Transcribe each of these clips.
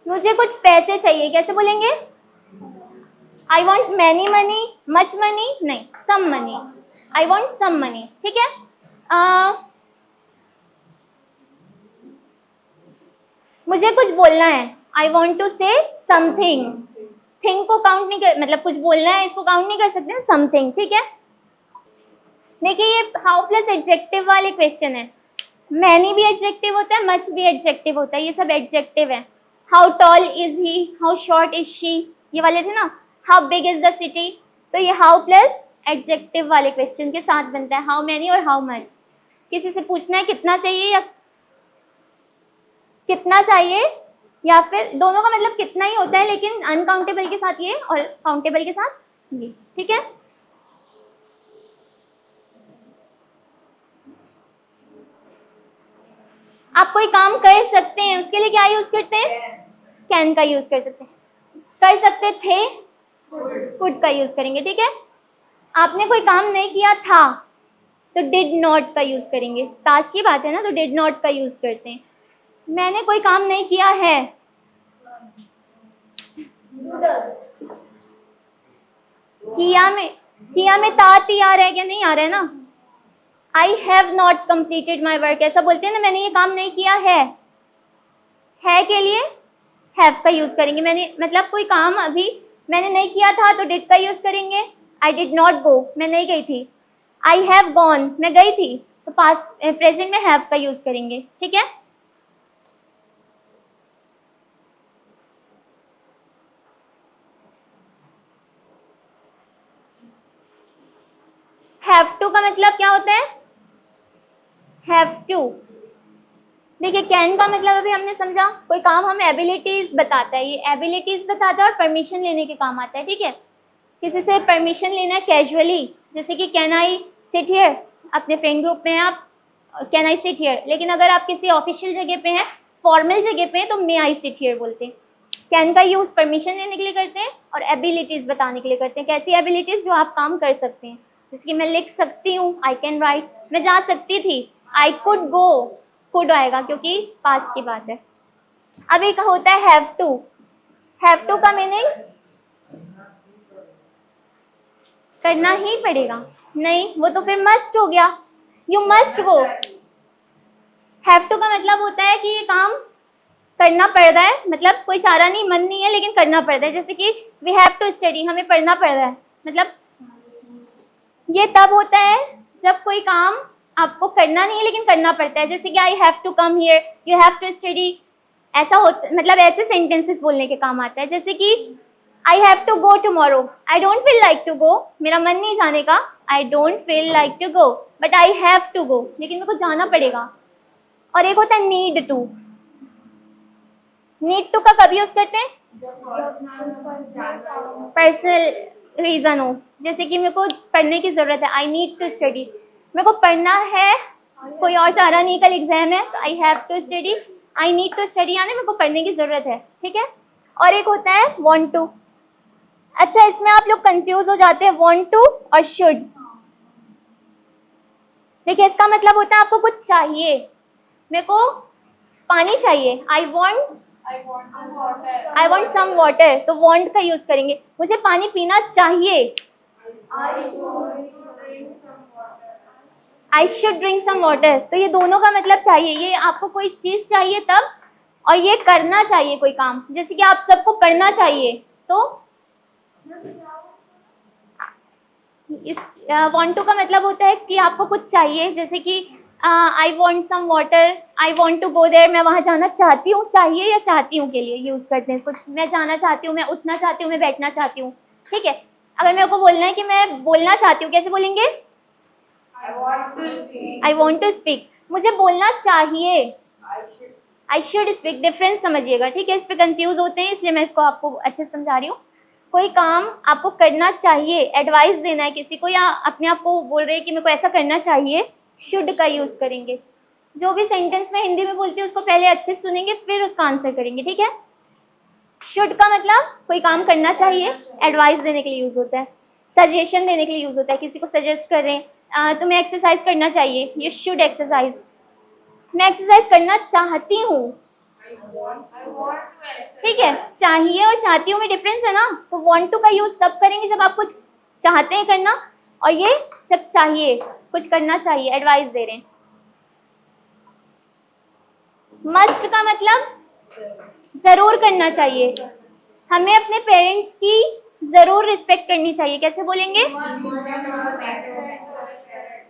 मुझे कुछ पैसे चाहिए, कैसे बोलेंगे? I want many money, much money नहीं, some money, I want some money. ठीक है, मुझे कुछ बोलना है, I want to say something. Thing को काउंट नहीं कर, मतलब कुछ बोलना है इसको काउंट नहीं कर सकते ना, समथिंग। ठीक है, देखिए ये हाउ प्लस एडजेक्टिव वाले क्वेश्चन है। मैनी भी एडजेक्टिव होता है, मच भी एडजेक्टिव होता है, ये सब एडजेक्टिव है। How tall is he, how short is she, ये वाले थे ना। How big is the city, तो ये हाउ प्लस एडजेक्टिव वाले क्वेश्चन के साथ बनता है, हाउ मैनी और हाउ मच। किसी से पूछना है कितना चाहिए, या कितना चाहिए, या फिर दोनों का मतलब कितना ही होता है, लेकिन अनकाउंटेबल के साथ ये और काउंटेबल के साथ ये। ठीक है, आप कोई काम कर सकते हैं, उसके लिए क्या यूज करते हैं? कैन का यूज कर सकते हैं। कर सकते थे, कुड का यूज करेंगे। ठीक है, आपने कोई काम नहीं किया था तो डिड नॉट का यूज करेंगे, पास्ट की बात है ना, तो डिड नॉट का यूज करते हैं। मैंने कोई काम नहीं किया है, किया में तात ही आ रहा है क्या? नहीं आ रहा है ना। I have not completed my work, ऐसा बोलते हैं ना, मैंने ये काम नहीं किया है के लिए हैव का यूज करेंगे। मैंने मतलब कोई काम अभी मैंने नहीं किया था तो डिड का यूज करेंगे। आई डिड नॉट गो, मैं नहीं गई थी। आई हैव गॉन, मैं गई थी, तो पास्ट प्रेजेंट में हैव का यूज करेंगे। ठीक है, हैव टू का मतलब क्या होता है? Have to. देखिए कैन का मतलब अभी हमने समझा, कोई काम हमें एबिलिटीज बताता है, ये एबिलिटीज बताता है और परमिशन लेने के काम आता है। ठीक है, किसी से परमिशन लेना है कैजुअली, जैसे कि कैन आई सिट हियर, अपने फ्रेंड ग्रुप में आप कैन आई सिट हियर, लेकिन अगर आप किसी ऑफिशियल जगह पे हैं, फॉर्मल जगह पे हैं, तो मे आई सिट हियर बोलते हैं। कैन का यूज परमिशन लेने के लिए करते हैं और एबिलिटीज बताने के लिए करते हैं। कैसी एबिलिटीज? जो आप काम कर सकते हैं, जैसे कि मैं लिख सकती हूँ, आई कैन राइट, मैं जा सकती थी, आई कुड गो, कुड आएगा क्योंकि पास्ट की बात है। अब एक होता है हैव टू। हैव टू का मीनिंग करना ही पड़ेगा, नहीं वो तो फिर मस्ट हो गया, you must go. Have to का मतलब होता है कि ये काम करना पड़ रहा है, मतलब कोई चारा नहीं, मन नहीं है, लेकिन करना पड़ रहा है। जैसे कि वी हैव टू स्टडी, हमें पढ़ना पड़ रहा है, मतलब ये तब होता है जब कोई काम आपको करना नहीं है लेकिन करना पड़ता है। जैसे कि I have to come here, you have to study, ऐसा होता, मतलब ऐसे सेंटेंसेस बोलने के काम आता है। जैसे कि I have to go tomorrow, I don't feel like to go, मेरा मन नहीं जाने का, I don't feel like to go, but I have to go, लेकिन मेरे को जाना पड़ेगा। और एक होता है नीड टू। नीड टू का कब यूज करते हैं? पर्सनल रीजन हो, जैसे कि मेरे को पढ़ने की जरूरत है, आई नीड टू स्टडी, मेरे को पढ़ना है, कोई और चारा नहीं, कल एग्जाम है, तो I have to study, I need to study, यानी मेरे को पढ़ने की जरूरत है। ठीक है, और एक होता है वांट टू। अच्छा, इसमें आप लोग कंफ्यूज हो जाते हैं, वांट टू और शुड। देखिए इसका मतलब होता है आपको कुछ चाहिए, मेरे को पानी चाहिए, आई वॉन्ट सम वाटर, तो वॉन्ट का यूज करेंगे। मुझे पानी पीना चाहिए, I should drink some water, तो ये दोनों का मतलब चाहिए, ये आपको कोई चीज चाहिए तब, और ये करना चाहिए कोई काम, जैसे कि आप सबको पढ़ना चाहिए, तो इस वांट टू का मतलब होता है कि आपको कुछ चाहिए, जैसे कि I want some water, I want to go there, मैं वहां जाना चाहती हूँ, चाहिए या चाहती हूँ के लिए यूज करते हैं इसको। मैं जाना चाहती हूँ, मैं उठना चाहती हूँ, मैं बैठना चाहती हूँ। ठीक है, अगर मेरे को बोलना है कि मैं बोलना चाहती हूँ, कैसे बोलेंगे? आई वॉन्ट टू स्पीक, मुझे बोलना चाहिए, आई शुड स्पीक। डिफरेंस समझिएगा, ठीक है, इस पे कंफ्यूज होते हैं, इसलिए मैं इसको आपको अच्छे से समझा रही हूँ। कोई काम आपको करना चाहिए, एडवाइस देना है किसी को, या अपने आप को बोल रहे हैं कि मेरे को ऐसा करना चाहिए, शुड का यूज करेंगे। जो भी सेंटेंस में हिंदी में बोलती है उसको पहले अच्छे से सुनेंगे, फिर उसका आंसर करेंगे। ठीक है, शुड का मतलब कोई काम करना चाहिए, एडवाइस देने के लिए यूज होता है, सजेशन देने के लिए यूज होता है, किसी को सजेस्ट कर रहे हैं तुम्हें एक्सरसाइज करना चाहिए, यू शुड एक्सरसाइज, मैं एक्सरसाइज करना चाहती हूँ। ठीक है, चाहिए और चाहती हूँ में डिफरेंस है ना, तो वांट टू का यूज सब करेंगे जब आप कुछ चाहते हैं करना, और ये जब चाहिए, कुछ करना चाहिए, एडवाइस दे रहे हैं। मस्ट का मतलब जरूर करना चाहिए, हमें अपने पेरेंट्स की जरूर रिस्पेक्ट करनी चाहिए। कैसे बोलेंगे?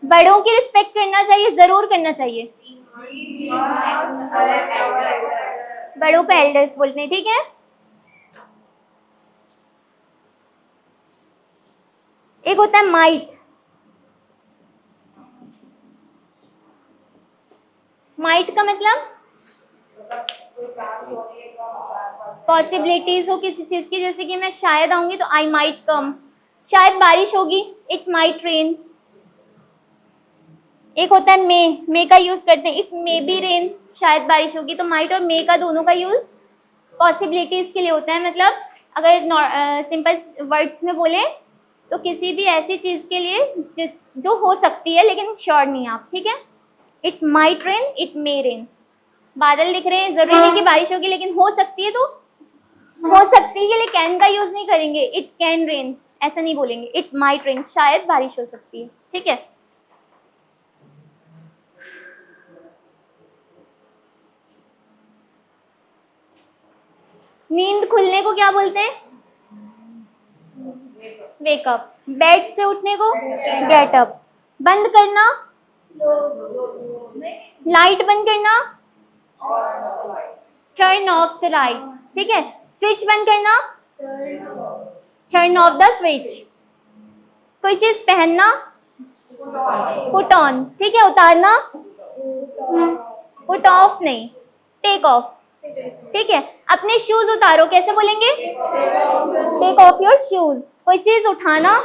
बड़ों की रिस्पेक्ट करना चाहिए, जरूर करना चाहिए। बड़ों को एल्डर्स बोलते हैं, ठीक है। एक होता है माइट। माइट का मतलब पॉसिबिलिटीज हो किसी चीज की, जैसे कि मैं शायद आऊंगी तो आई माइट कम, शायद बारिश होगी, इट माइट रेन। एक होता है मे का यूज करते हैं, इट मे बी रेन, शायद बारिश होगी। तो माइट और मे का दोनों का यूज पॉसिबिलिटीज के लिए होता है। मतलब अगर सिंपल वर्ड्स में बोले तो किसी भी ऐसी चीज के लिए जो हो सकती है लेकिन श्योर नहीं आप, ठीक है। It might rain, it may rain. बादल दिख रहे हैं, जरूरी नहीं कि बारिश होगी, लेकिन हो सकती है, तो हो सकती है के लिए कैन का यूज नहीं करेंगे, इट कैन रेन ऐसा नहीं बोलेंगे, इट माइट रेन, शायद बारिश हो सकती है, ठीक है। नींद खुलने को क्या बोलते हैं? वेकअप। बेड से उठने को गेट अप। बंद करना, लाइट बंद करना, टर्न ऑफ द लाइट, ठीक है। स्विच बंद करना, टर्न ऑफ द स्विच। कोई चीज पहनना, पुट ऑन, ठीक है। उतारना, पुट ऑफ नहीं, टेक ऑफ, ठीक है। अपने शूज उतारो, कैसे बोलेंगे? Take off your shoes. कोई चीज उठाना,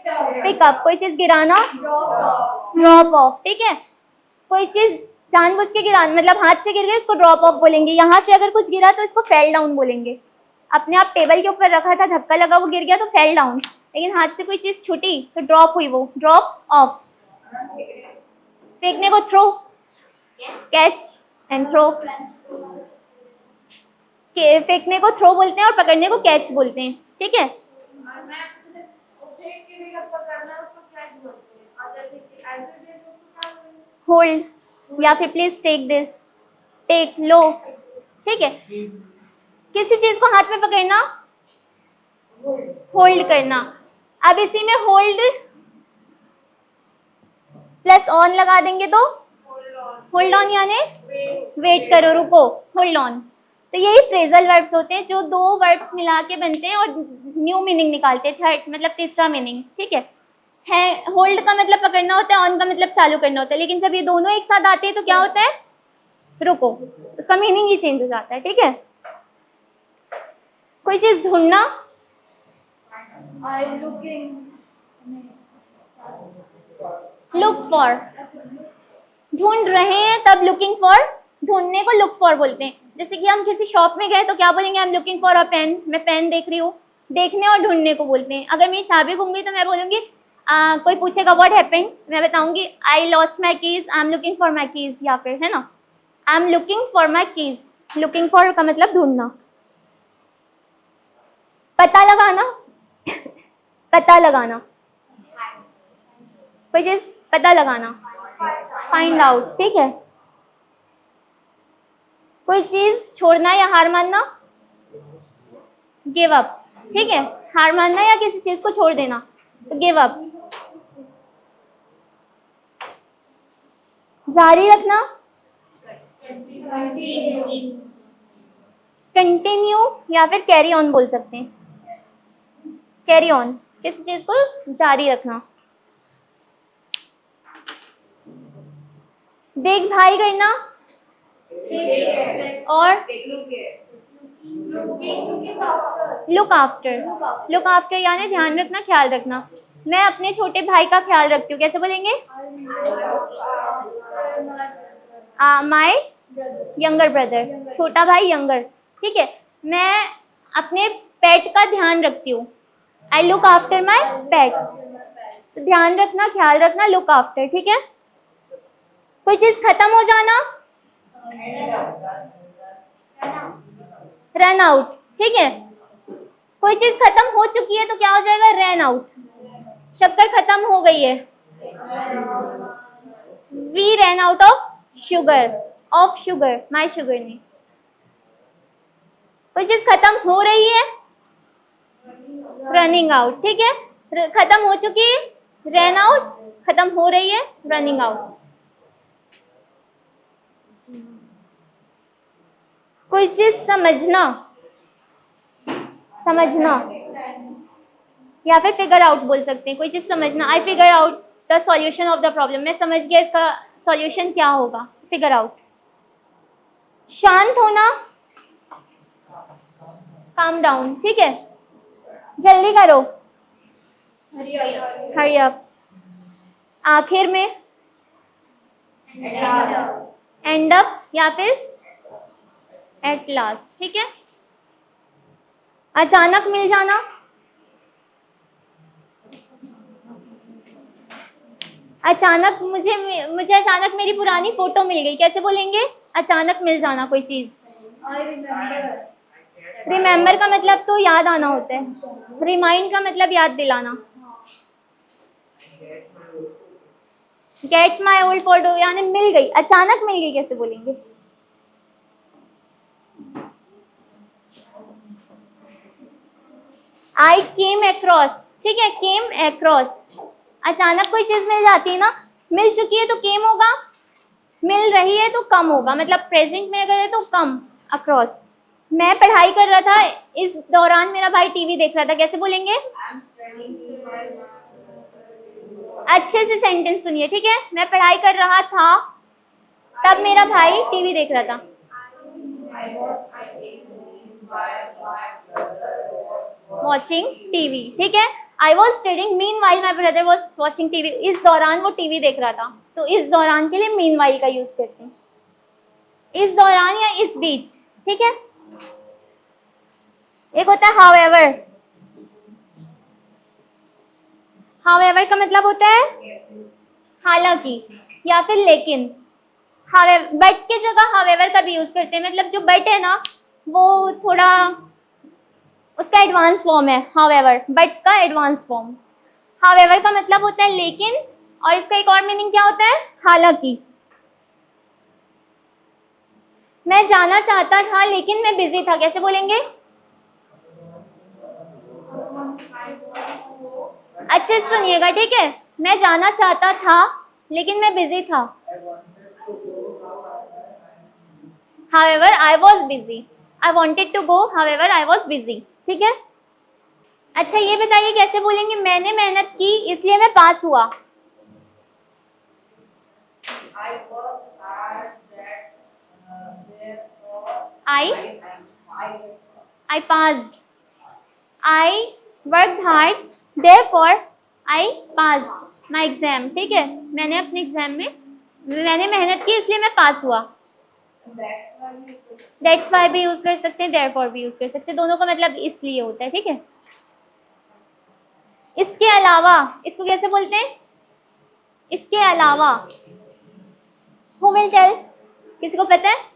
पिक अप। कोई चीज गिराना, ड्रॉप ऑफ, ठीक है। कोई चीज जानबूझ के गिराना, मतलब हाथ से गिर गए, इसको ड्रॉप ऑफ बोलेंगे। यहाँ से अगर कुछ गिरा तो इसको फेल डाउन बोलेंगे। अपने आप टेबल के ऊपर रखा था, धक्का लगा, वो गिर गया तो फेल डाउन, लेकिन हाथ से कोई चीज छूटी तो ड्रॉप हुई, वो ड्रॉप ऑफ। फेंकने को थ्रो, कैच एंड थ्रो। फेंकने को थ्रो बोलते हैं और पकड़ने को कैच बोलते हैं, ठीक है। होल्ड या फिर प्लीज टेक दिस, टेक लो, ठीक है। किसी चीज को हाथ में पकड़ना, होल्ड करना। अब इसी में होल्ड प्लस ऑन लगा देंगे तो होल्ड ऑन, यानी वेट करो, रुको, होल्ड ऑन। तो यही फ्रेजल वर्ब्स होते हैं जो दो वर्ब्स मिला के बनते हैं और न्यू मीनिंग निकालते हैं, थर्ड मतलब तीसरा मीनिंग, ठीक है। होल्ड का मतलब पकड़ना होता है, ऑन का मतलब चालू करना होता है, लेकिन जब ये दोनों एक साथ आते हैं तो क्या होता है? रुको, उसका मीनिंग ही चेंज हो जाता है, ठीक है। कोई चीज ढूंढना, लुक फॉर। ढूंढ रहे हैं तब लुकिंग फॉर, ढूंढने को लुक फॉर बोलते हैं। जैसे कि हम किसी शॉप में गए तो क्या बोलेंगे? I am looking for a pen, मैं पेन देख रही हूँ। देखने और ढूंढने को बोलते हैं। अगर मेरी चाबी गुम गई तो मैं बोलूंगी, कोई पूछेगा व्हाट हैपेंड, मैं बताऊंगी I lost my keys, I am looking for my keys, या फिर है ना, आई am looking for my keys. Looking for का मतलब ढूंढना। पता लगाना पता लगाना, कोई चीज पता लगाना, फाइंड आउट, ठीक है। कोई चीज छोड़ना या हार मानना, गिव अप, ठीक है। हार मानना या किसी चीज को छोड़ देना तो गिव अप। जारी रखना, कंटिन्यू या फिर कैरी ऑन बोल सकते हैं। कैरी ऑन, किसी चीज को जारी रखना। देखभाल करना और लुक आफ्टर। लुक आफ्टर यानी ध्यान रखना, ख्याल रखना। मैं अपने छोटे भाई का ख्याल रखती हूँ, कैसे बोलेंगे? माय यंगर ब्रदर, छोटा भाई यंगर, ठीक है। मैं अपने पेट का ध्यान रखती हूँ, आई लुक आफ्टर माई पेट। ध्यान रखना, ख्याल रखना, लुक आफ्टर, ठीक है। कोई चीज खत्म हो जाना, रन रन आउट, ठीक है। कोई चीज खत्म हो चुकी है तो क्या हो जाएगा, रन आउट। शक्कर खत्म हो गई है, we run out of sugar, my sugar नहीं। कोई चीज खत्म हो रही है, रनिंग आउट, ठीक है। खत्म हो चुकी है, रन आउट, खत्म हो रही है, रनिंग आउट। कोई चीज समझना, या फिर फिगर आउट बोल सकते हैं। कोई चीज समझना, I figure out the solution of the problem, मैं समझ गया इसका सॉल्यूशन क्या होगा, फिगर आउट। शांत होना, काम डाउन, ठीक है। जल्दी करो, हरी अप। आखिर में, एंड अप या फिर एट लास्ट, ठीक है। अचानक मिल जाना, अचानक मुझे अचानक मेरी पुरानी फोटो मिल गई, कैसे बोलेंगे, अचानक मिल जाना कोई चीज। रिमेम्बर का मतलब तो याद आना होता है, रिमाइंड का मतलब याद दिलाना। गेट माई ओल्ड फोटो यानी मिल गई, अचानक मिल गई कैसे बोलेंगे। आई केम अक्रॉस, ठीक है, केम अक्रॉस। अचानक कोई चीज मिल जाती है ना, मिल चुकी है तो केम होगा, मिल रही है तो कम होगा, मतलब प्रेजेंट में अगर है तो कम, अक्रॉस। मैं पढ़ाई कर रहा था, इस दौरान मेरा भाई टीवी देख रहा था, कैसे बोलेंगे। अच्छे से सेंटेंस सुनिए, ठीक है। मैं पढ़ाई कर रहा था, तब मेरा भाई टीवी देख रहा था। वॉचिंग टीवी, ठीक है। I was studying mean while my brother was watching TV, इस दौरान वो टीवी देख रहा था, तो इस दौरान के लिए मीन वाइल का यूज करते हैं, इस दौरान या इस बीच, ठीक है। एक होता है हाउएवर, हाउएवर का मतलब होता है हालांकि या फिर लेकिन। बट के जगह हाउएवर का भी यूज करते हैं, मतलब जो बट है ना वो थोड़ा उसका एडवांस फॉर्म है, हाउएवर बट का एडवांस फॉर्म। हाउएवर का मतलब होता है लेकिन, और इसका एक और मीनिंग क्या होता है, हालांकि। मैं जाना चाहता था लेकिन मैं बिजी था, कैसे बोलेंगे। अच्छे से सुनिएगा, ठीक है। मैं जाना चाहता था लेकिन मैं बिजी था, however I was busy, I wanted to go however I was busy, ठीक है। अच्छा ये बताइए कैसे बोलेंगे, मैंने मेहनत की इसलिए मैं पास हुआ। I passed, I worked hard therefore I passed my exam, ठीक है। मैंने अपने एग्जाम में मैंने मेहनत की इसलिए मैं पास हुआ। दैट्स वाई भी यूज कर सकते हैं, देयरफॉर भी यूज कर सकते हैं, दोनों का मतलब इसलिए होता है, ठीक है। इसके अलावा, इसको कैसे बोलते हैं, इसके अलावा। हु विल टेल, किसी को पता है।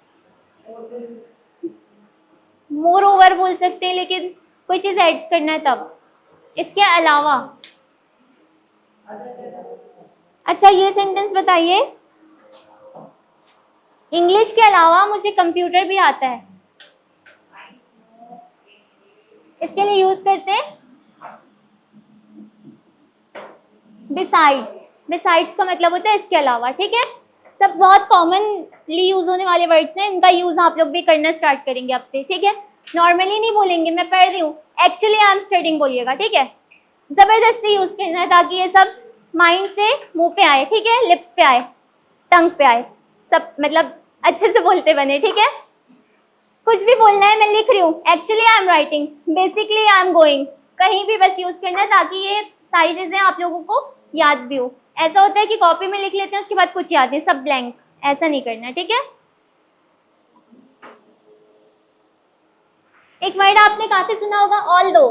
मोर ओवर बोल सकते हैं, लेकिन कोई चीज ऐड करना है तब। इसके अलावा। अच्छा ये सेंटेंस बताइए, इंग्लिश के अलावा मुझे कंप्यूटर भी आता है, इसके लिए यूज करते हैं बिसाइड्स। बिसाइड्स का मतलब होता है इसके अलावा, ठीक है। सब बहुत कॉमनली यूज होने वाले वर्ड्स हैं, इनका यूज आप लोग भी करना स्टार्ट करेंगे अब से, ठीक है। नॉर्मली नहीं बोलेंगे, मैं पढ़ रही हूँ, एक्चुअली आई एम स्टडिंग बोलिएगा, ठीक है। जबरदस्ती यूज करना है ताकि ये सब माइंड से मुंह पे आए, ठीक है, लिप्स पे आए, टंग पे आए, सब मतलब अच्छे से बोलते बने, ठीक है। कुछ भी बोलना है, मैं लिख रही हूँ, actually I am writing, basically I am going, कहीं भी बस यूज करना है ताकि ये सारी चीजें आप लोगों को याद भी हो। ऐसा होता है कि कॉपी में लिख लेते हैं उसके बाद कुछ याद नहीं, सब ब्लैंक, ऐसा नहीं करना, ठीक है। एक वर्ड आपने काफी सुना होगा, ऑल दो।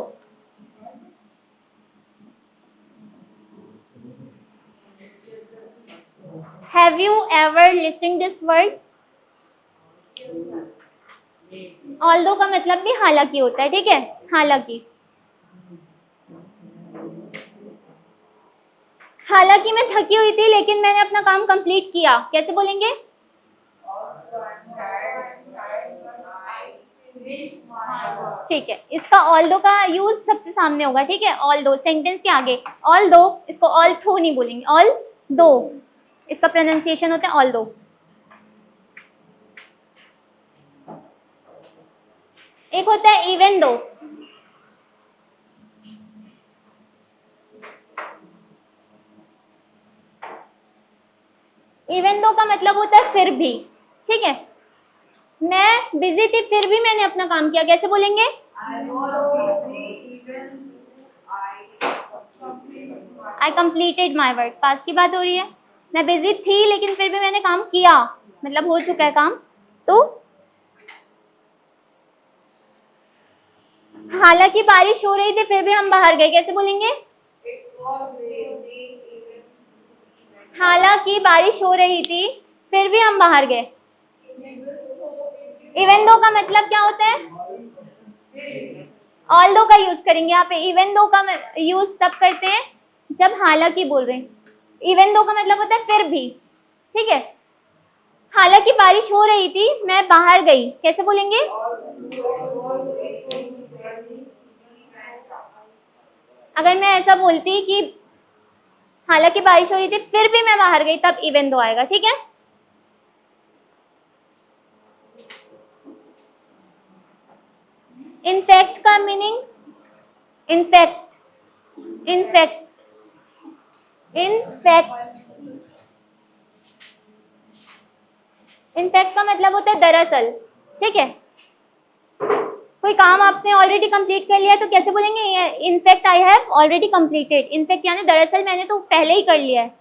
Have you ever listen this word, although का मतलब भी हालांकि होता है, ठीक है, हालांकि। हालांकि मैं थकी हुई थी लेकिन मैंने अपना काम कंप्लीट किया, कैसे बोलेंगे? ठीक है, इसका ऑल्दो का यूज सबसे सामने होगा, ठीक है, ऑल्दो सेंटेंस के आगे। ऑल्दो, इसको ऑल थ्रो नहीं बोलेंगे, ऑल दो, इसका प्रोनाउंसिएशन होता है ऑल दो। एक होता है इवन दो। इवन दो का मतलब होता है फिर भी, ठीक है। मैं बिजी थी फिर भी मैंने अपना काम किया, कैसे बोलेंगे? आई कंप्लीटेड माई वर्क, पास की बात हो रही है। मैं बिजी थी लेकिन फिर भी मैंने काम किया, मतलब हो चुका है काम। तो हालांकि बारिश हो रही थी फिर भी हम बाहर गए, कैसे बोलेंगे? हालांकि बारिश हो रही थी फिर भी हम बाहर गए। इवन दो का मतलब क्या होता है? ऑल दो का यूज करेंगे यहाँ पे। इवन दो का यूज तब करते हैं जब हालांकि बोल रहे हैं। इवन दो का मतलब होता है फिर भी, ठीक है। हालांकि बारिश हो रही थी मैं बाहर गई, कैसे बोलेंगे? अगर मैं ऐसा बोलती कि हालांकि बारिश हो रही थी फिर भी मैं बाहर गई, तब इवन दो आएगा, ठीक है। इनफैक्ट का meaning, in fact, in fact, in fact, in fact का मतलब होता है दरअसल, ठीक है। कोई काम आपने ऑलरेडी कंप्लीट कर लिया तो कैसे बोलेंगे? In fact I have already completed. In fact यानी दरअसल मैंने तो पहले ही कर लिया है,